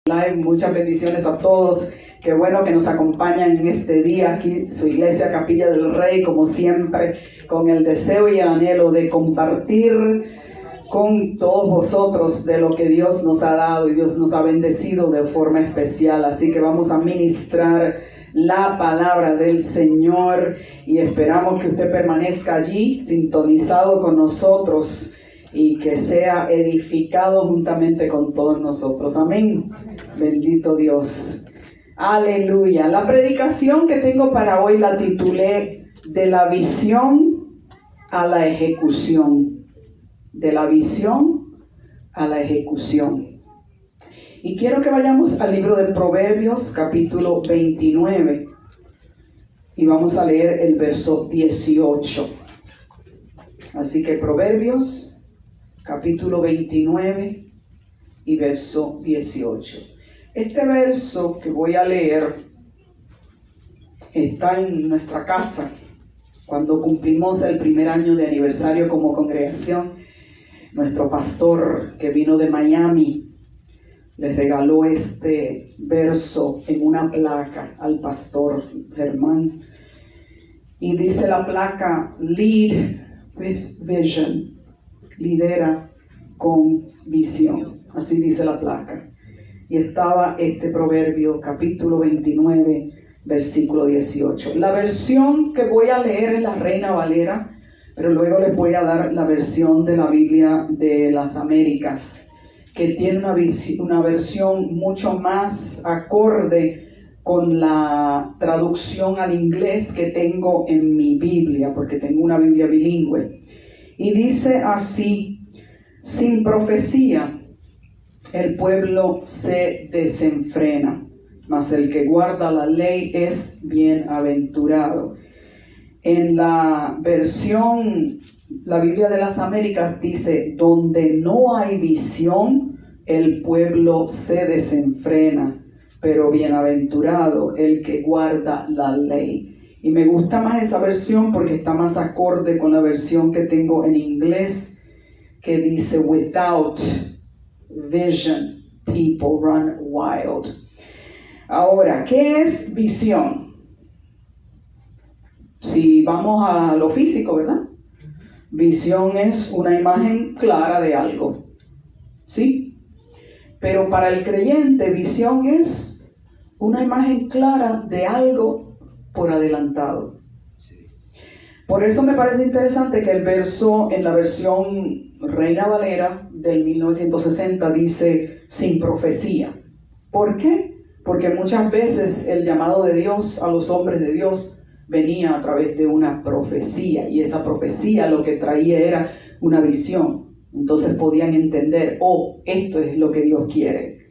Live. Muchas bendiciones a todos. Qué bueno que nos acompañan en este día aquí, su iglesia Capilla del Rey, como siempre, con el deseo y el anhelo de compartir con todos vosotros de lo que Dios nos ha dado y Dios nos ha bendecido de forma especial. Así que vamos a ministrar la palabra del Señor y esperamos que usted permanezca allí sintonizado con nosotros y que sea edificado juntamente con todos nosotros. Amén. Bendito Dios. Aleluya. La predicación que tengo para hoy la titulé De la visión a la ejecución. De la visión a la ejecución. Y quiero que vayamos al libro de Proverbios, capítulo 29. Y vamos a leer el verso 18. Así que Proverbios, capítulo 29 y verso 18. Este verso que voy a leer está en nuestra casa. Cuando cumplimos el primer año de aniversario como congregación, nuestro pastor que vino de Miami les regaló este verso en una placa al pastor Germán. Y dice la placa: Lead with vision. Lidera con visión. Así dice la placa. Y estaba este proverbio, capítulo 29, versículo 18. La versión que voy a leer es la Reina Valera, pero luego les voy a dar la versión de la Biblia de las Américas, que tiene una versión mucho más acorde con la traducción al inglés que tengo en mi Biblia, porque tengo una Biblia bilingüe. Y dice así: sin profecía el pueblo se desenfrena, mas el que guarda la ley es bienaventurado. En la versión, la Biblia de las Américas dice: donde no hay visión, el pueblo se desenfrena, pero bienaventurado el que guarda la ley. Y me gusta más esa versión porque está más acorde con la versión que tengo en inglés, que dice: without vision, people run wild. Ahora, ¿qué es visión? Si vamos a lo físico, ¿verdad? Visión es una imagen clara de algo, ¿sí? Pero para el creyente, visión es una imagen clara de algo por adelantado. Por eso me parece interesante que el verso en la versión Reina Valera del 1960 dice: sin profecía. ¿Por qué? Porque muchas veces el llamado de Dios a los hombres de Dios venía a través de una profecía, y esa profecía lo que traía era una visión. Entonces podían entender: oh, esto es lo que Dios quiere.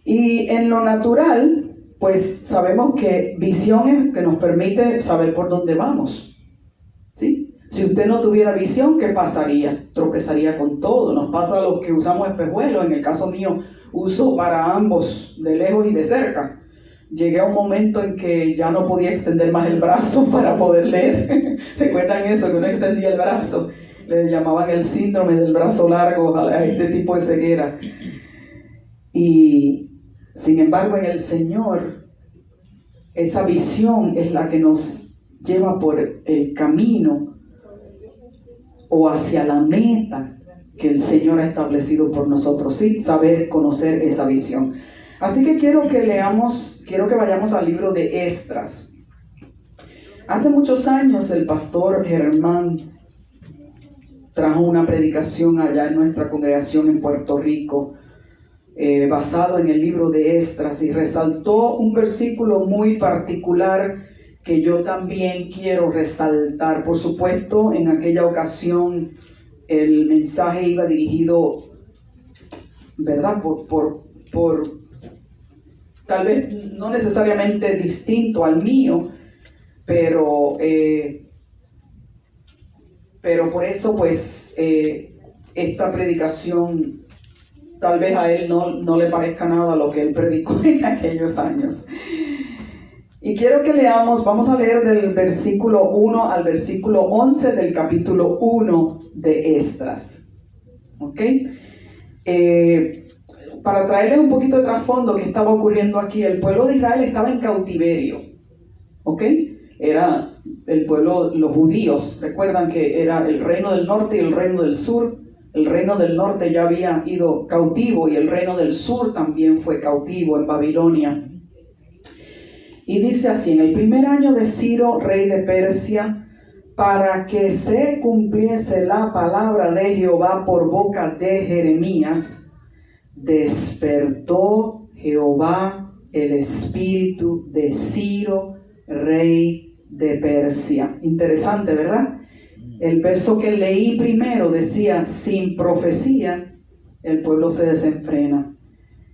Y en lo natural, pues sabemos que visión es que nos permite saber por dónde vamos, ¿sí? Si usted no tuviera visión, ¿qué pasaría? Tropezaría con todo. Nos pasa a los que usamos espejuelos. En el caso mío, uso para ambos, de lejos y de cerca. Llegué a un momento en que ya no podía extender más el brazo para poder leer. ¿Recuerdan eso? Que uno extendía el brazo. Le llamaban el síndrome del brazo largo a este tipo de ceguera. Y sin embargo, en el Señor, esa visión es la que nos lleva por el camino o hacia la meta que el Señor ha establecido por nosotros, sí, saber conocer esa visión. Así que quiero que vayamos al libro de Esdras. Hace muchos años el pastor Germán trajo una predicación allá en nuestra congregación en Puerto Rico, basado en el libro de Esdras, y resaltó un versículo muy particular que yo también quiero resaltar. Por supuesto, en aquella ocasión el mensaje iba dirigido, ¿verdad?, por tal vez no necesariamente distinto al mío, pero por eso pues esta predicación tal vez a él no le parezca nada a lo que él predicó en aquellos años. Y quiero que leamos, vamos a leer del versículo 1 al versículo 11 del capítulo 1 de Esdras. ¿Ok? para traerles un poquito de trasfondo que estaba ocurriendo aquí, el pueblo de Israel estaba en cautiverio, ¿ok? Era el pueblo, los judíos, recuerdan que era el reino del norte y el reino del sur. El reino del norte ya había ido cautivo y el reino del sur también fue cautivo en Babilonia. Y dice así: en el primer año de Ciro, rey de Persia, para que se cumpliese la palabra de Jehová por boca de Jeremías, despertó Jehová el espíritu de Ciro, rey de Persia. Interesante, ¿verdad? El verso que leí primero decía: sin profecía el pueblo se desenfrena.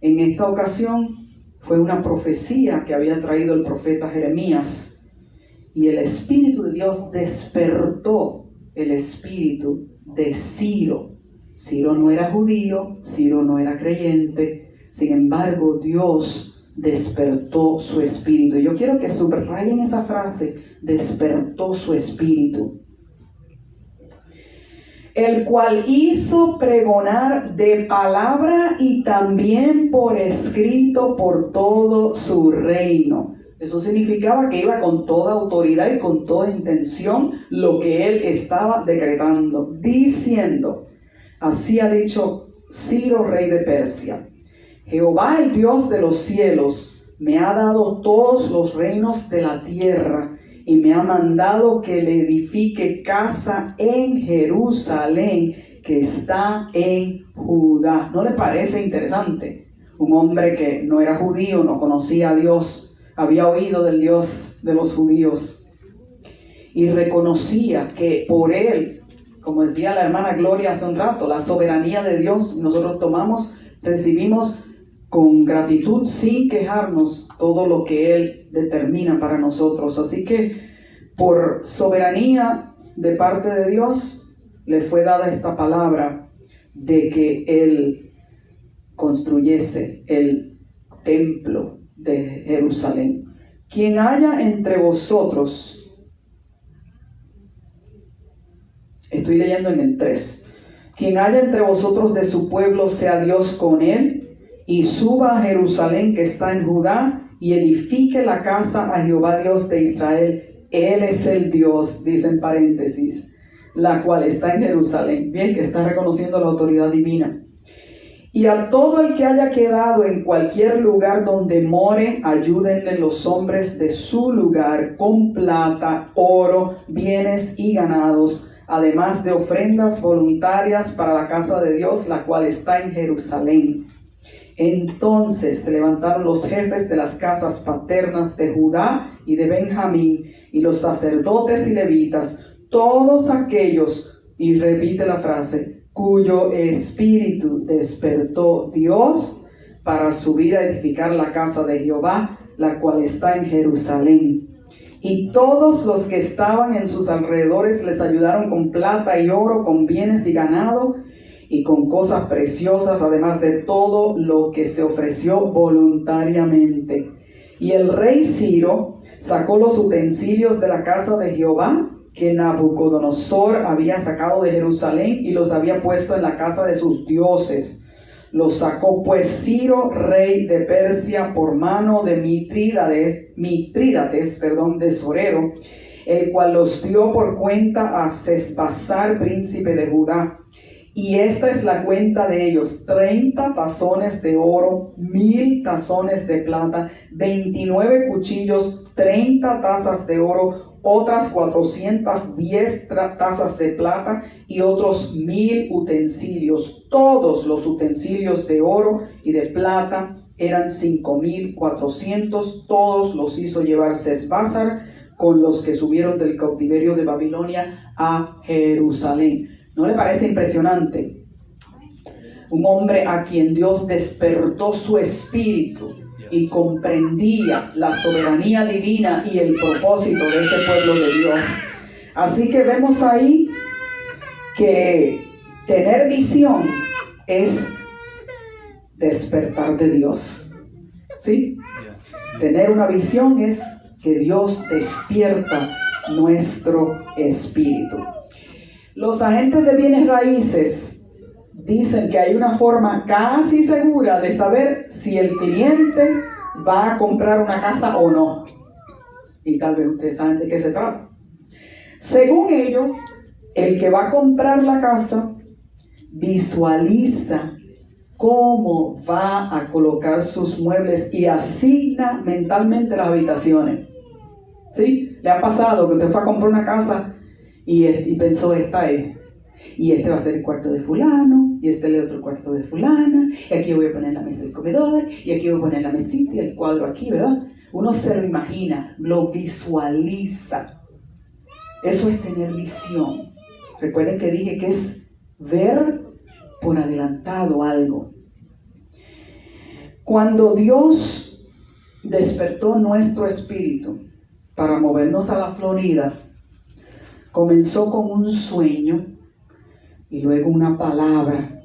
En esta ocasión fue una profecía que había traído el profeta Jeremías, y el Espíritu de Dios despertó el espíritu de Ciro. Ciro no era judío, Ciro no era creyente, sin embargo Dios despertó su espíritu. Yo quiero que subrayen esa frase: despertó su espíritu. El cual hizo pregonar de palabra y también por escrito por todo su reino. Eso significaba que iba con toda autoridad y con toda intención lo que él estaba decretando, diciendo: así ha dicho Ciro, rey de Persia: Jehová, el Dios de los cielos, me ha dado todos los reinos de la tierra, y me ha mandado que le edifique casa en Jerusalén, que está en Judá. ¿No le parece interesante? Un hombre que no era judío, no conocía a Dios, había oído del Dios de los judíos y reconocía que por él, como decía la hermana Gloria hace un rato, la soberanía de Dios nosotros recibimos con gratitud, sin quejarnos, todo lo que Él determina para nosotros. Así que por soberanía de parte de Dios le fue dada esta palabra de que Él construyese el templo de Jerusalén. Quien haya entre vosotros, estoy leyendo en el 3, quien haya entre vosotros de su pueblo, sea Dios con él, y suba a Jerusalén que está en Judá, y edifique la casa a Jehová Dios de Israel. Él es el Dios, dice en paréntesis, la cual está en Jerusalén. Bien, que está reconociendo la autoridad divina. Y a todo el que haya quedado en cualquier lugar donde more, ayúdenle los hombres de su lugar con plata, oro, bienes y ganados, además de ofrendas voluntarias para la casa de Dios, la cual está en Jerusalén. Entonces se levantaron los jefes de las casas paternas de Judá y de Benjamín, y los sacerdotes y levitas, todos aquellos, y repite la frase, cuyo espíritu despertó Dios para subir a edificar la casa de Jehová, la cual está en Jerusalén. Y todos los que estaban en sus alrededores les ayudaron con plata y oro, con bienes y ganado, y con cosas preciosas, además de todo lo que se ofreció voluntariamente. Y el rey Ciro sacó los utensilios de la casa de Jehová, que Nabucodonosor había sacado de Jerusalén, y los había puesto en la casa de sus dioses. Los sacó pues Ciro, rey de Persia, por mano de Mitrídates, de Sorero, el cual los dio por cuenta a Sesbazar, príncipe de Judá. Y esta es la cuenta de ellos: 30 tazones de oro, 1000 tazones de plata, 29 cuchillos, 30 tazas de oro, otras 410 tazas de plata y otros 1000 utensilios. Todos los utensilios de oro y de plata eran 5400. Todos los hizo llevar Sesbazar con los que subieron del cautiverio de Babilonia a Jerusalén. ¿No le parece impresionante? Un hombre a quien Dios despertó su espíritu y comprendía la soberanía divina y el propósito de ese pueblo de Dios. Así que vemos ahí que tener visión es despertar de Dios. ¿Sí? Tener una visión es que Dios despierta nuestro espíritu. Los agentes de bienes raíces dicen que hay una forma casi segura de saber si el cliente va a comprar una casa o no. Y tal vez ustedes saben de qué se trata. Según ellos, el que va a comprar la casa visualiza cómo va a colocar sus muebles y asigna mentalmente las habitaciones. ¿Sí? ¿Le ha pasado que usted fue a comprar una casa y pensó, esta es, y este va a ser el cuarto de fulano, y este es el otro cuarto de fulana, y aquí voy a poner la mesa del comedor, y aquí voy a poner la mesita y el cuadro aquí, ¿verdad? Uno se lo imagina, lo visualiza. Eso es tener visión. Recuerden que dije que es ver por adelantado algo. Cuando Dios despertó nuestro espíritu para movernos a la Florida, comenzó con un sueño y luego una palabra.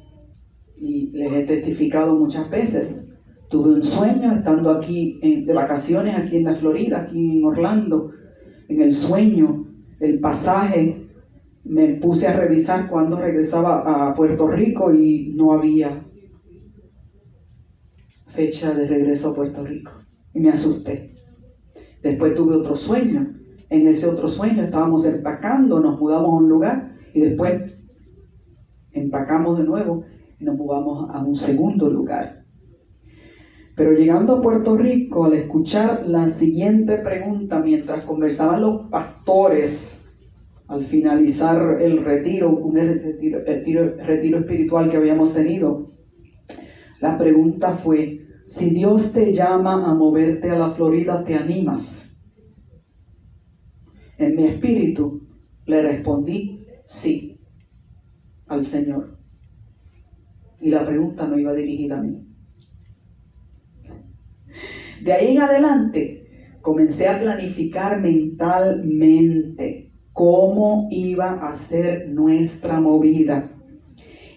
Y les he testificado muchas veces. Tuve un sueño estando aquí de vacaciones, aquí en la Florida, aquí en Orlando. En el sueño, el pasaje, me puse a revisar cuando regresaba a Puerto Rico y no había fecha de regreso a Puerto Rico. Y me asusté. Después tuve otro sueño. En ese otro sueño estábamos empacando, nos mudamos a un lugar y después empacamos de nuevo y nos mudamos a un segundo lugar. Pero llegando a Puerto Rico, al escuchar la siguiente pregunta mientras conversaban los pastores al finalizar el retiro, un retiro espiritual que habíamos tenido, la pregunta fue: si Dios te llama a moverte a la Florida, ¿te animas? En mi espíritu le respondí sí al Señor. Y la pregunta no iba dirigida a mí. De ahí en adelante comencé a planificar mentalmente cómo iba a ser nuestra movida.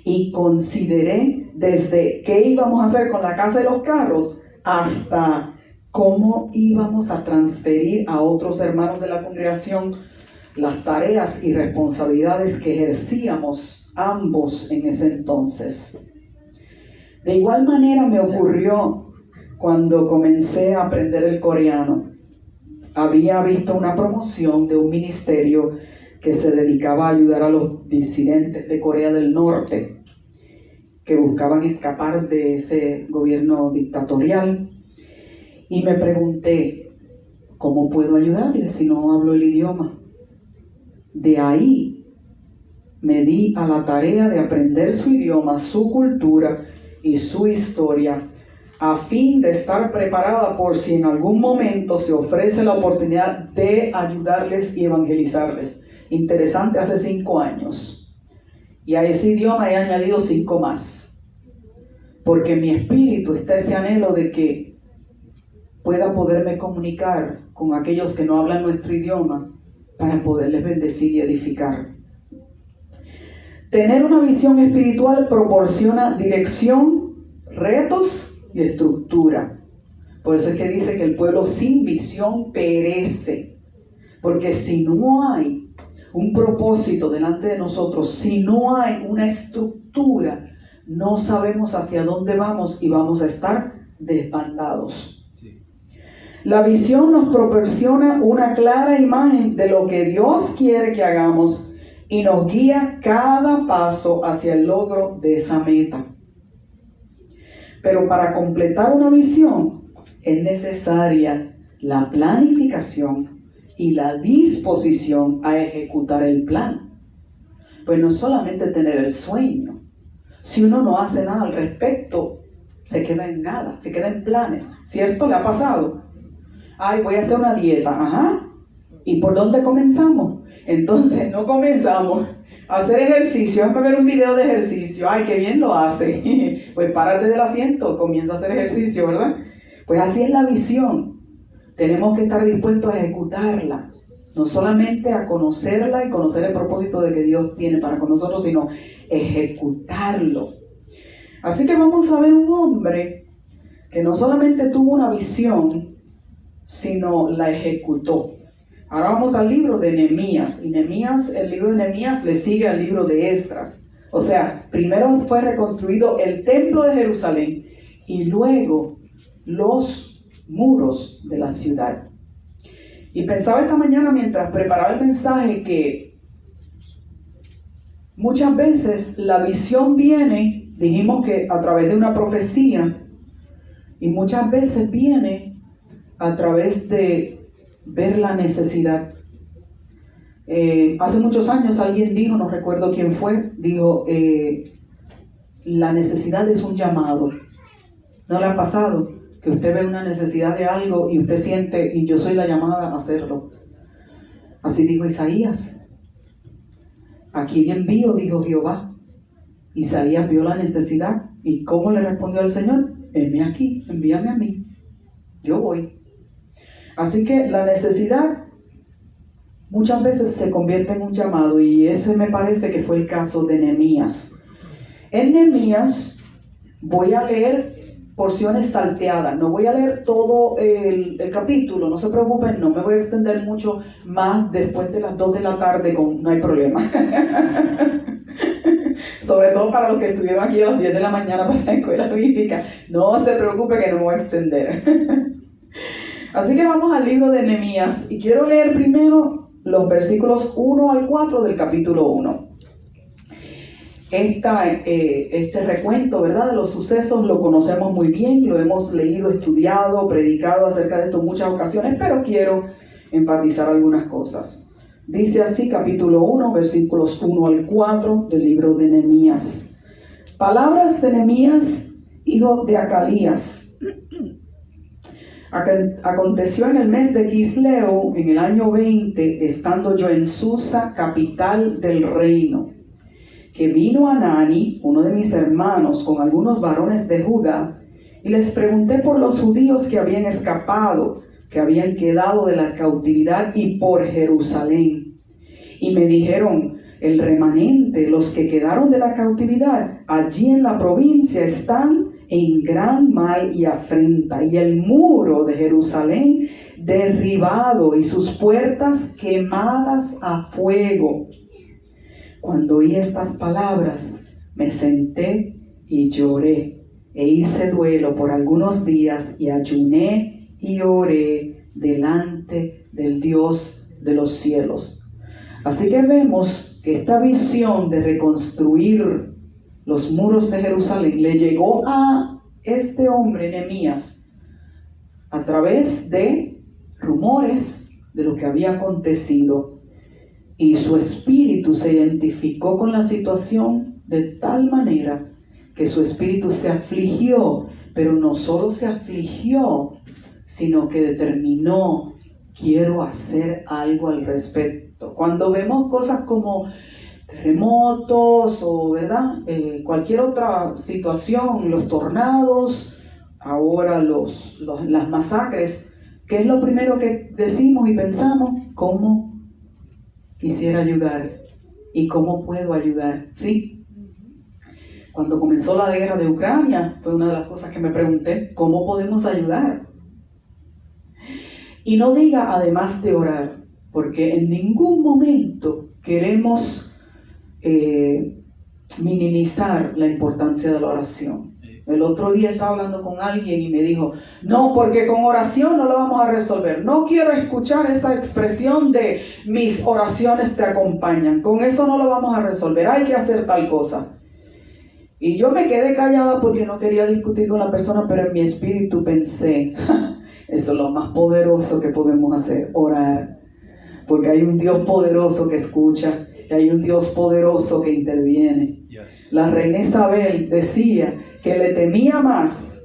Y consideré desde qué íbamos a hacer con la casa de los carros hasta cómo íbamos a transferir a otros hermanos de la congregación las tareas y responsabilidades que ejercíamos ambos en ese entonces. De igual manera me ocurrió cuando comencé a aprender el coreano. Había visto una promoción de un ministerio que se dedicaba a ayudar a los disidentes de Corea del Norte que buscaban escapar de ese gobierno dictatorial. Y me pregunté, ¿cómo puedo ayudarles si no hablo el idioma? De ahí me di a la tarea de aprender su idioma, su cultura y su historia, a fin de estar preparada por si en algún momento se ofrece la oportunidad de ayudarles y evangelizarles. Interesante, hace 5 años. Y a ese idioma he añadido 5 más. Porque en mi espíritu está ese anhelo de que pueda poderme comunicar con aquellos que no hablan nuestro idioma para poderles bendecir y edificar. Tener una visión espiritual proporciona dirección, retos y estructura. Por eso es que dice que el pueblo sin visión perece. Porque si no hay un propósito delante de nosotros, si no hay una estructura, no sabemos hacia dónde vamos y vamos a estar desbandados. Sí. La visión nos proporciona una clara imagen de lo que Dios quiere que hagamos y nos guía cada paso hacia el logro de esa meta. Pero para completar una visión es necesaria la planificación y la disposición a ejecutar el plan. Pues no solamente tener el sueño. Si uno no hace nada al respecto, se queda en nada, se queda en planes. ¿Cierto? ¿Le ha pasado? Ay, voy a hacer una dieta. Ajá. ¿Y por dónde comenzamos? Entonces no comenzamos a hacer ejercicio. Déjame ver un video de ejercicio. Ay, qué bien lo hace. Pues párate del asiento, comienza a hacer ejercicio, ¿verdad? Pues así es la visión. Tenemos que estar dispuestos a ejecutarla, no solamente a conocerla y conocer el propósito de que Dios tiene para con nosotros, sino ejecutarlo. Así que vamos a ver un hombre que no solamente tuvo una visión, sino la ejecutó. Ahora vamos al libro de Nehemías. Y Nehemías, el libro de Nehemías le sigue al libro de Esdras. O sea, primero fue reconstruido el templo de Jerusalén y luego los muros de la ciudad. Y pensaba esta mañana mientras preparaba el mensaje que muchas veces la visión viene, dijimos que a través de una profecía, y muchas veces viene a través de ver la necesidad. Hace muchos años alguien dijo, no recuerdo quién fue, dijo, la necesidad es un llamado. ¿No le ha pasado que usted ve una necesidad de algo y usted siente, y yo soy la llamada a hacerlo? Así dijo Isaías. ¿A quién envío? Dijo Jehová. Isaías vio la necesidad. ¿Y cómo le respondió al Señor? Heme aquí, envíame a mí. Yo voy. Así que la necesidad muchas veces se convierte en un llamado, y ese me parece que fue el caso de Nehemías. En Nehemías voy a leer porciones salteadas, no voy a leer todo el capítulo, no se preocupen, no me voy a extender mucho más. Después de las 2 de la tarde no hay problema. Sobre todo para los que estuvieron aquí a las 10 de la mañana para la escuela bíblica, no se preocupe que no me voy a extender. Así que vamos al libro de Nehemías, y quiero leer primero los versículos 1 al 4 del capítulo 1. Este recuento, ¿verdad?, de los sucesos lo conocemos muy bien, lo hemos leído, estudiado, predicado acerca de esto en muchas ocasiones, pero quiero enfatizar algunas cosas. Dice así, capítulo 1, versículos 1 al 4 del libro de Nehemías. Palabras de Nehemías, hijo de Acalías. Aconteció en el mes de Quisleu, en el año 20, estando yo en Susa, capital del reino, que vino Hanani, uno de mis hermanos, con algunos varones de Judá, y les pregunté por los judíos que habían escapado, que habían quedado de la cautividad, y por Jerusalén. Y me dijeron, el remanente, los que quedaron de la cautividad, allí en la provincia están en gran mal y afrenta, y el muro de Jerusalén derribado, y sus puertas quemadas a fuego. Cuando oí estas palabras, me senté y lloré, e hice duelo por algunos días, y ayuné y oré delante del Dios de los cielos. Así que vemos que esta visión de reconstruir los muros de Jerusalén le llegó a este hombre, Nehemías, a través de rumores de lo que había acontecido, y su espíritu se identificó con la situación de tal manera que su espíritu se afligió, pero no solo se afligió, sino que determinó, quiero hacer algo al respecto. Cuando vemos cosas como terremotos o cualquier otra situación, los tornados, ahora las masacres, ¿qué es lo primero que decimos y pensamos? ¿Cómo quisiera ayudar? ¿Y cómo puedo ayudar? ¿Sí? Cuando comenzó la guerra de Ucrania, fue una de las cosas que me pregunté, ¿cómo podemos ayudar? Y no diga además de orar, porque en ningún momento queremos minimizar la importancia de la oración. El otro día estaba hablando con alguien y me dijo, no, porque con oración no lo vamos a resolver. No quiero escuchar esa expresión de mis oraciones te acompañan. Con eso no lo vamos a resolver. Hay que hacer tal cosa. Y yo me quedé callada porque no quería discutir con la persona, pero en mi espíritu pensé, eso es lo más poderoso que podemos hacer, orar. Porque hay un Dios poderoso que escucha. Y hay un Dios poderoso que interviene. La reina Isabel decía que le temía más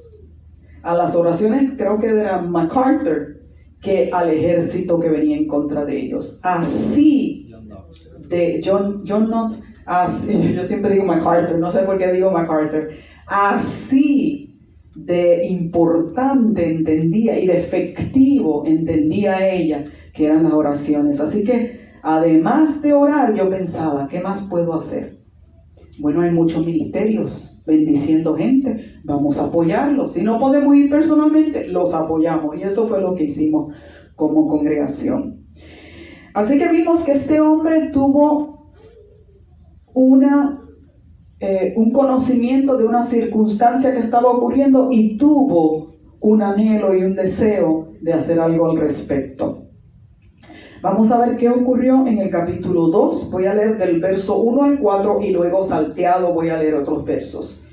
a las oraciones, creo que era MacArthur, que al ejército que venía en contra de ellos. Así de John Knox, así, yo siempre digo MacArthur, no sé por qué digo MacArthur, así de importante entendía y de efectivo entendía ella que eran las oraciones. Así que además de orar, yo pensaba, ¿qué más puedo hacer? Bueno, hay muchos ministerios bendiciendo gente, vamos a apoyarlos. Si no podemos ir personalmente, los apoyamos. Y eso fue lo que hicimos como congregación. Así que vimos que este hombre tuvo una un conocimiento de una circunstancia que estaba ocurriendo y tuvo un anhelo y un deseo de hacer algo al respecto. Vamos a ver qué ocurrió en el capítulo 2. Voy a leer del verso 1 al 4 y luego salteado voy a leer otros versos.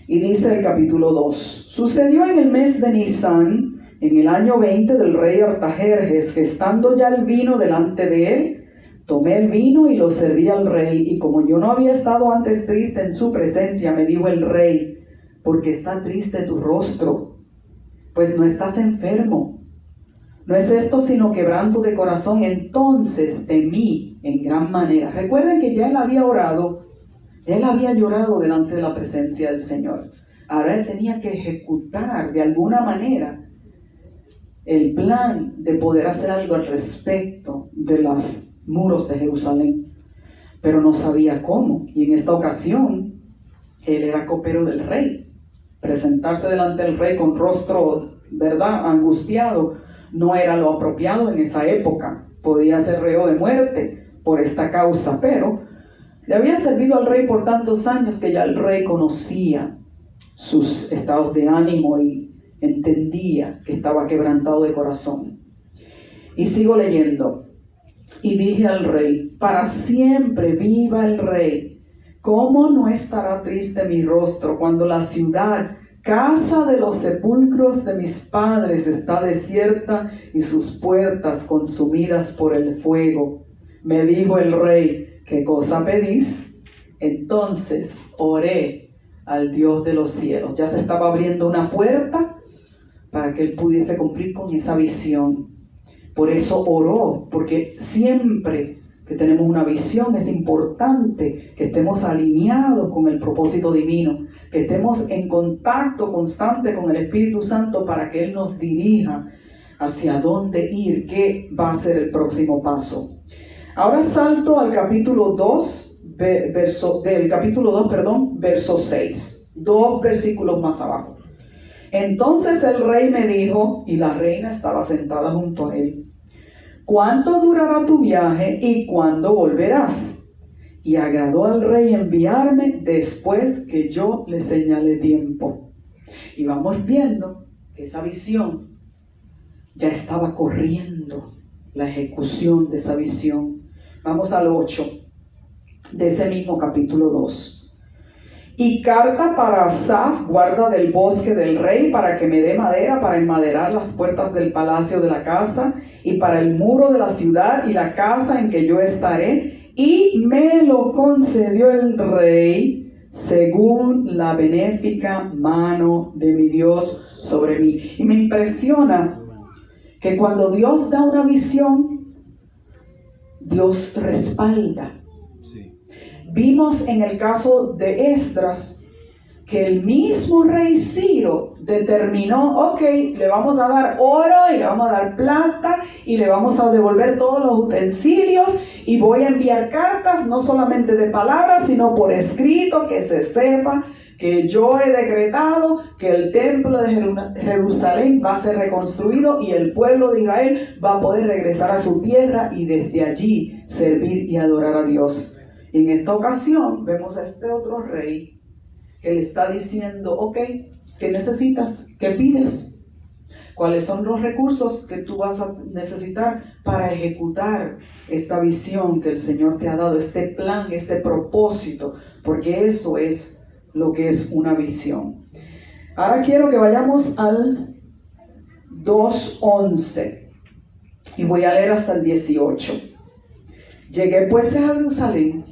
Y dice el capítulo 2: Sucedió en el mes de Nisán, en el año 20 del rey Artajerjes, que estando ya el vino delante de él, tomé el vino y lo serví al rey, y como yo no había estado antes triste en su presencia, me dijo el rey: ¿por qué está triste tu rostro? Pues no estás enfermo. No es esto sino quebranto de corazón. Entonces temí en gran manera. Recuerden que ya él había orado, ya él había llorado delante de la presencia del Señor. Ahora él tenía que ejecutar de alguna manera el plan de poder hacer algo al respecto de los muros de Jerusalén, pero no sabía cómo. Y en esta ocasión él era copero del rey. Presentarse delante del rey con rostro, ¿verdad?, angustiado, no era lo apropiado en esa época. Podía ser reo de muerte por esta causa, pero le había servido al rey por tantos años que ya el rey conocía sus estados de ánimo y entendía que estaba quebrantado de corazón. Y sigo leyendo. Y dije al rey: para siempre viva el rey. ¿Cómo no estará triste mi rostro cuando la ciudad, casa de los sepulcros de mis padres, está desierta y sus puertas consumidas por el fuego? Me dijo el rey: ¿qué cosa pedís? Entonces oré al Dios de los cielos. Ya se estaba abriendo una puerta para que él pudiese cumplir con esa visión. Por eso oró, porque siempre que tenemos una visión es importante que estemos alineados con el propósito divino, que estemos en contacto constante con el Espíritu Santo para que Él nos dirija hacia dónde ir, qué va a ser el próximo paso. Ahora salto al capítulo 2, verso 6, 2 versículos más abajo. Entonces el rey me dijo, y la reina estaba sentada junto a él: ¿cuánto durará tu viaje y cuándo volverás? Y agradó al rey enviarme después que yo le señalé tiempo. Y vamos viendo que esa visión ya estaba corriendo, la ejecución de esa visión. Vamos al 8 de ese mismo capítulo 2. Y carta para Asaf, guarda del bosque del rey, para que me dé madera para enmaderar las puertas del palacio de la casa, y para el muro de la ciudad y la casa en que yo estaré. Y me lo concedió el rey según la benéfica mano de mi Dios sobre mí. Y me impresiona que cuando Dios da una visión, Dios respalda. Vimos en el caso de Esdras que el mismo rey Ciro determinó: ok, le vamos a dar oro y le vamos a dar plata y le vamos a devolver todos los utensilios, y voy a enviar cartas no solamente de palabras sino por escrito, que se sepa que yo he decretado que el templo de Jerusalén va a ser reconstruido y el pueblo de Israel va a poder regresar a su tierra y desde allí servir y adorar a Dios. En esta ocasión vemos a este otro rey que le está diciendo: ok, ¿qué necesitas? ¿Qué pides? ¿Cuáles son los recursos que tú vas a necesitar para ejecutar esta visión que el Señor te ha dado, este plan, este propósito? Porque eso es lo que es una visión. Ahora quiero que vayamos al 2:11 y voy a leer hasta el 18. Llegué pues a Jerusalén,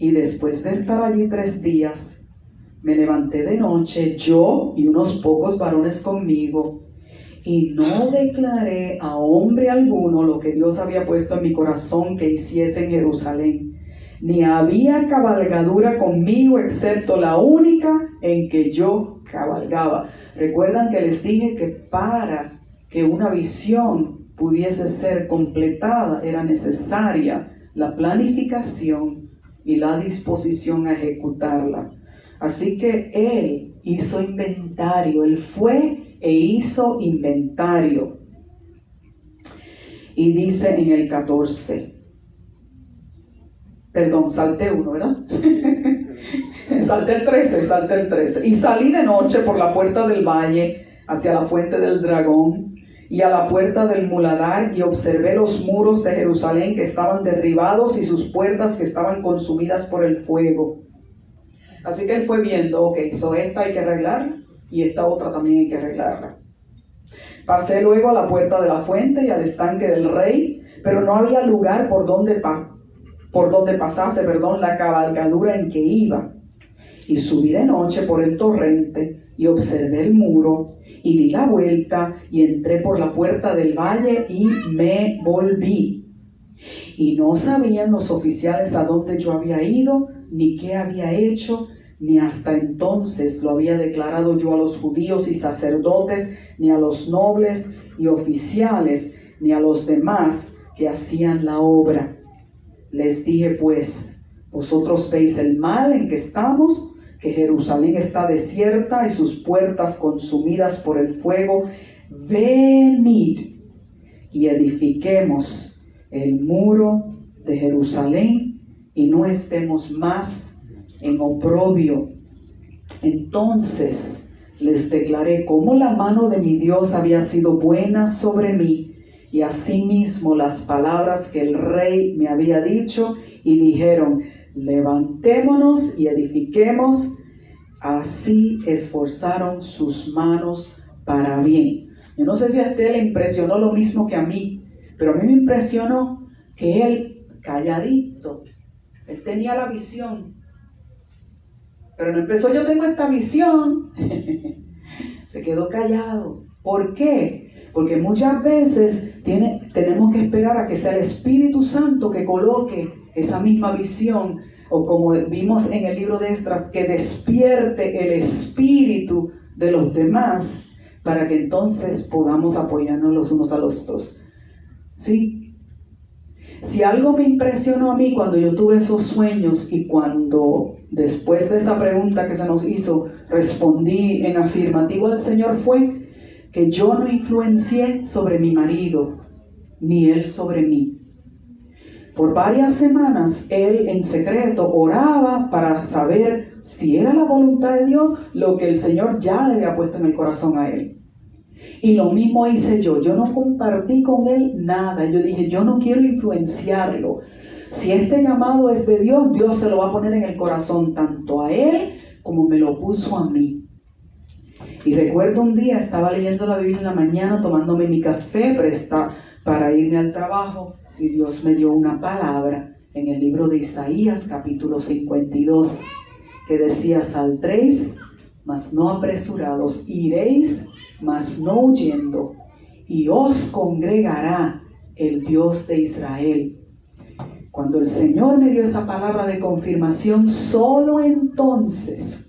y después de estar allí 3 días, me levanté de noche, yo y unos pocos varones conmigo, y no declaré a hombre alguno lo que Dios había puesto en mi corazón que hiciese en Jerusalén, ni había cabalgadura conmigo excepto la única en que yo cabalgaba. Recuerdan que les dije que para que una visión pudiese ser completada era necesaria la planificación y la disposición a ejecutarla. Así que él hizo inventario, él fue e hizo inventario. Y dice en el 14, salté uno, ¿verdad? Salté el 13. Y salí de noche por la puerta del valle hacia la fuente del dragón y a la puerta del muladar, y observé los muros de Jerusalén que estaban derribados y sus puertas que estaban consumidas por el fuego. Así que él fue viendo, ok, esta hay que arreglar y esta otra también hay que arreglarla. Pasé luego a la puerta de la fuente y al estanque del rey, pero no había lugar por donde pasase la cabalgadura en que iba. Y subí de noche por el torrente y observé el muro y di la vuelta y entré por la puerta del valle y me volví. Y no sabían los oficiales a dónde yo había ido, ni qué había hecho, ni hasta entonces lo había declarado yo a los judíos y sacerdotes, ni a los nobles y oficiales, ni a los demás que hacían la obra. Les dije pues: vosotros veis el mal en que estamos, que Jerusalén está desierta y sus puertas consumidas por el fuego. Venid y edifiquemos el muro de Jerusalén y no estemos más en oprobio. Entonces les declaré cómo la mano de mi Dios había sido buena sobre mí, y asimismo las palabras que el rey me había dicho, y dijeron: levantémonos y edifiquemos. Así esforzaron sus manos para bien. Yo no sé si a usted le impresionó lo mismo que a mí, pero a mí me impresionó que él, calladito, él tenía la visión, pero no empezó: yo tengo esta visión. Se quedó callado. ¿Por qué? Porque muchas veces tenemos que esperar a que sea el Espíritu Santo que coloque esa misma visión, o como vimos en el libro de Esdras, que despierte el espíritu de los demás para que entonces podamos apoyarnos los unos a los otros. ¿Sí? Si algo me impresionó a mí cuando yo tuve esos sueños y cuando después de esa pregunta que se nos hizo respondí en afirmativo al Señor, fue que yo no influencié sobre mi marido ni él sobre mí. Por varias semanas él en secreto oraba para saber si era la voluntad de Dios lo que el Señor ya le había puesto en el corazón a él. Y lo mismo hice yo. Yo no compartí con él nada. Yo dije: yo no quiero influenciarlo. Si este llamado es de Dios, Dios se lo va a poner en el corazón tanto a él como me lo puso a mí. Y recuerdo un día, estaba leyendo la Biblia en la mañana, tomándome mi café para irme al trabajo, y Dios me dio una palabra en el libro de Isaías, capítulo 52, que decía: saldréis, mas no apresurados, iréis, mas no huyendo, y os congregará el Dios de Israel. Cuando el Señor me dio esa palabra de confirmación, solo entonces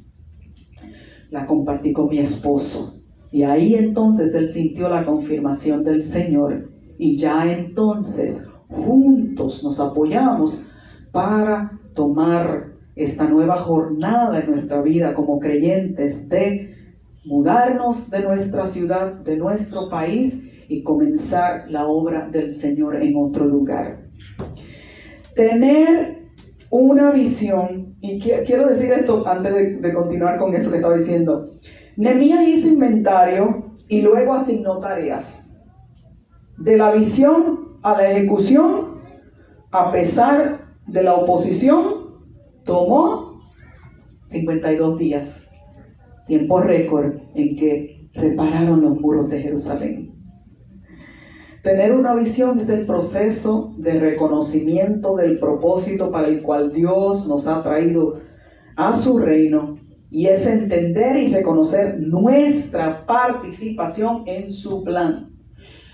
la compartí con mi esposo, y ahí entonces él sintió la confirmación del Señor, y ya entonces juntos nos apoyamos para tomar esta nueva jornada en nuestra vida como creyentes, de mudarnos de nuestra ciudad, de nuestro país, y comenzar la obra del Señor en otro lugar. Tener una visión, y quiero decir esto antes de continuar con eso que estaba diciendo. Nehemías hizo inventario y luego asignó tareas. De la visión a la ejecución, a pesar de la oposición, tomó 52 días. Tiempo récord en que repararon los muros de Jerusalén. Tener una visión es el proceso de reconocimiento del propósito para el cual Dios nos ha traído a su reino, y es entender y reconocer nuestra participación en su plan.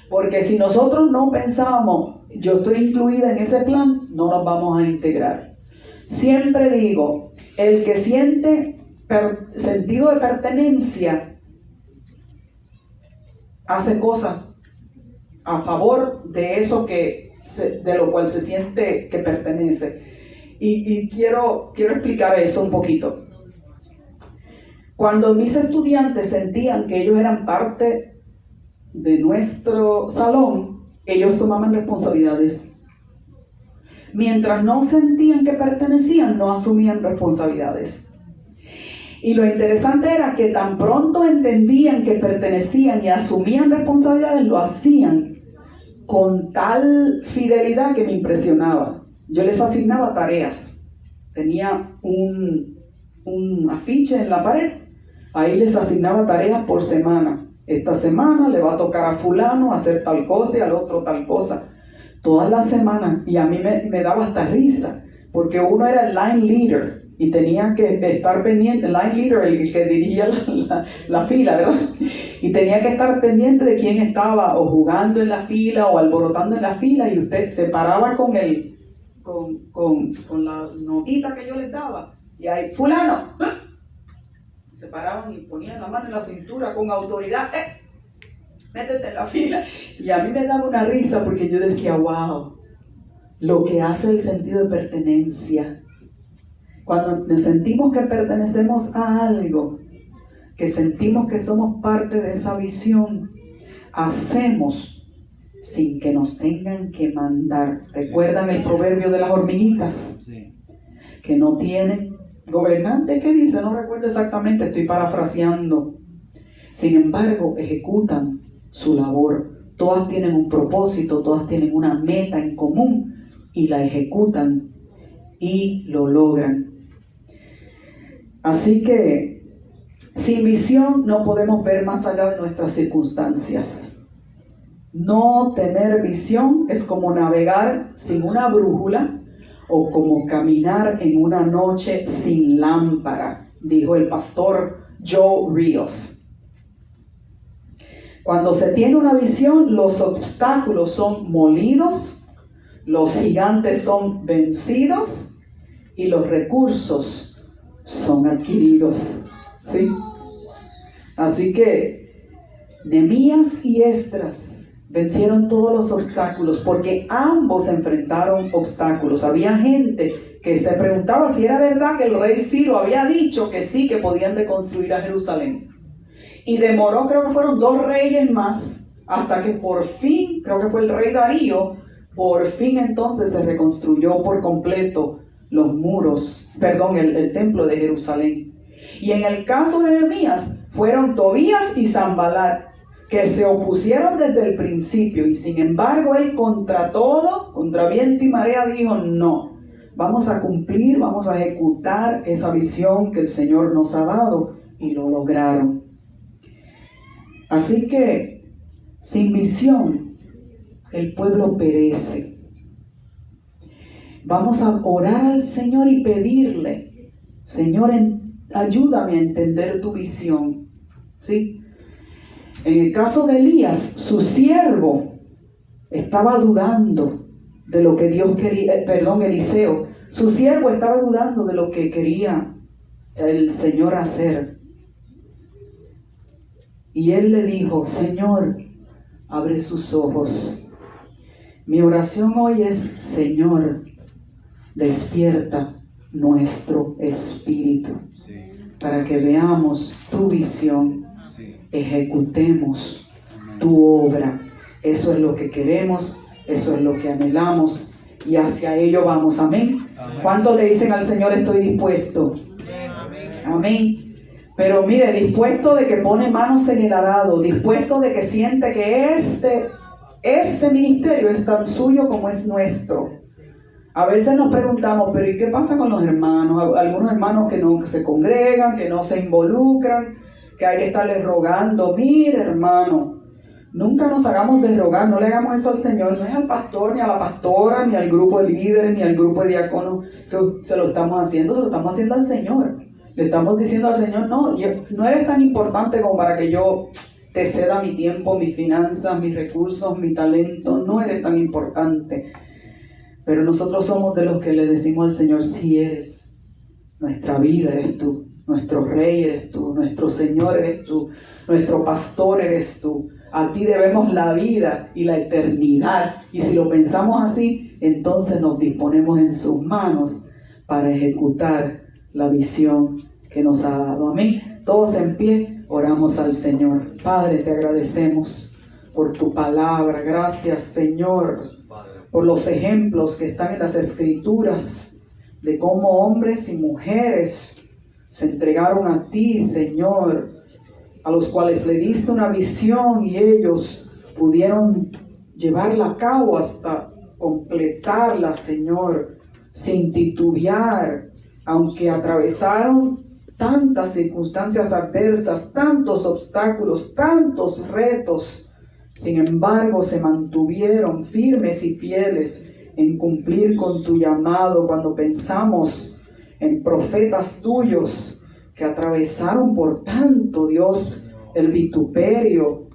Porque si nosotros no pensábamos: yo estoy incluida en ese plan, no nos vamos a integrar. Siempre digo, el que siente sentido de pertenencia hace cosas a favor de eso de lo cual se siente que pertenece. Y quiero explicar eso un poquito. Cuando mis estudiantes sentían que ellos eran parte de nuestro salón, ellos tomaban responsabilidades. Mientras no sentían que pertenecían, no asumían responsabilidades. Y lo interesante era que tan pronto entendían que pertenecían y asumían responsabilidades, lo hacían con tal fidelidad que me impresionaba. Yo les asignaba tareas. Tenía un afiche en la pared. Ahí les asignaba tareas por semana. Esta semana le va a tocar a fulano hacer tal cosa y al otro tal cosa. Todas las semanas. Y a mí me daba hasta risa, porque uno era el line leader y tenía que estar pendiente, el line leader, el que dirigía la fila, ¿verdad? Y tenía que estar pendiente de quién estaba o jugando en la fila o alborotando en la fila, y usted se paraba con la notita que yo les daba. Y ahí, fulano, se paraban y ponían la mano en la cintura con autoridad, métete en la fila. Y a mí me daba una risa porque yo decía, wow, lo que hace el sentido de pertenencia. Cuando nos sentimos que pertenecemos a algo, que sentimos que somos parte de esa visión, hacemos sin que nos tengan que mandar. ¿Recuerdan el proverbio de las hormiguitas? Que no tienen gobernante, ¿qué dice? No recuerdo exactamente, estoy parafraseando. Sin embargo, ejecutan su labor. Todas tienen un propósito, todas tienen una meta en común y la ejecutan y lo logran. Así que sin visión no podemos ver más allá de nuestras circunstancias. No tener visión es como navegar sin una brújula o como caminar en una noche sin lámpara, dijo el pastor Joe Rios. Cuando se tiene una visión, los obstáculos son molidos, los gigantes son vencidos y los recursos son adquiridos. ¿Sí? Así que Nehemías y Esdras vencieron todos los obstáculos porque ambos enfrentaron obstáculos. Había gente que se preguntaba si era verdad que el rey Ciro había dicho que sí, que podían reconstruir a Jerusalén. Y demoró, creo que fueron 2 reyes más, hasta que por fin, creo que fue el rey Darío, por fin entonces se reconstruyó por completo los muros, el templo de Jerusalén. Y en el caso de Nehemías, fueron Tobías y Sanbalat, que se opusieron desde el principio, y sin embargo él contra todo, contra viento y marea, dijo: no, vamos a cumplir, vamos a ejecutar esa visión que el Señor nos ha dado, y lo lograron. Así que sin visión el pueblo perece. Vamos a orar al Señor y pedirle: Señor, ayúdame a entender tu visión. ¿Sí? En el caso de Elías, su siervo estaba dudando de lo que Dios quería, Eliseo, su siervo estaba dudando de lo que quería el Señor hacer. Y él le dijo: Señor, abre sus ojos. Mi oración hoy es: Señor, despierta nuestro espíritu, para que veamos tu visión, ejecutemos tu obra. Eso es lo que queremos, eso es lo que anhelamos, y hacia ello vamos. Amén. ¿Cuántos le dicen al Señor: estoy dispuesto? Amén. Pero mire, dispuesto de que pone manos en el arado, dispuesto de que siente que este ministerio es tan suyo como es nuestro. A veces nos preguntamos: pero ¿y qué pasa con los hermanos? Algunos hermanos que no se congregan, que no se involucran, que hay que estarles rogando. Mire, hermano, nunca nos hagamos de rogar, no le hagamos eso al Señor. No es al pastor, ni a la pastora, ni al grupo de líderes, ni al grupo de diáconos que se lo estamos haciendo, se lo estamos haciendo al Señor. Le estamos diciendo al Señor: no eres tan importante como para que yo te ceda mi tiempo, mis finanzas, mis recursos, mi talento. No eres tan importante. Pero nosotros somos de los que le decimos al Señor: sí eres. Nuestra vida eres tú, nuestro Rey eres tú, nuestro Señor eres tú, nuestro Pastor eres tú. A ti debemos la vida y la eternidad. Y si lo pensamos así, entonces nos disponemos en sus manos para ejecutar la visión que nos ha dado. Amén. Todos en pie, oramos al Señor. Padre, te agradecemos por tu palabra. Gracias, Señor, por los ejemplos que están en las Escrituras de cómo hombres y mujeres se entregaron a ti, Señor, a los cuales le diste una visión y ellos pudieron llevarla a cabo hasta completarla, Señor, sin titubear, aunque atravesaron tantas circunstancias adversas, tantos obstáculos, tantos retos. Sin embargo, se mantuvieron firmes y fieles en cumplir con tu llamado. Cuando pensamos en profetas tuyos que atravesaron por tanto, Dios, el vituperio,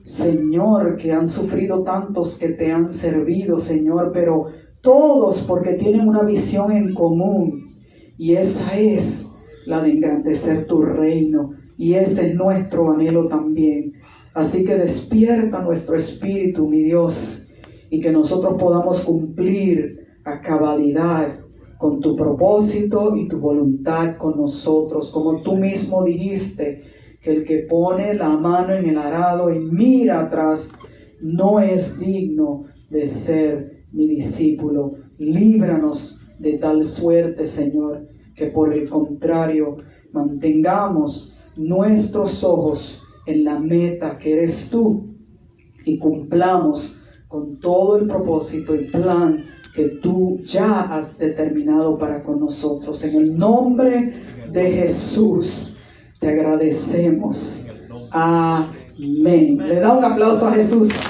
Señor, que han sufrido tantos que te han servido, Señor, pero todos porque tienen una visión en común, y esa es la de engrandecer tu reino, y ese es nuestro anhelo también. Así que despierta nuestro espíritu, mi Dios, y que nosotros podamos cumplir a cabalidad con tu propósito y tu voluntad con nosotros, como tú mismo dijiste, que el que pone la mano en el arado y mira atrás no es digno de ser mi discípulo. Líbranos de tal suerte, Señor, que por el contrario mantengamos nuestros ojos en la meta que eres tú y cumplamos con todo el propósito y plan que tú ya has determinado para con nosotros. En el nombre de Jesús te agradecemos. Amén. Le da un aplauso a Jesús.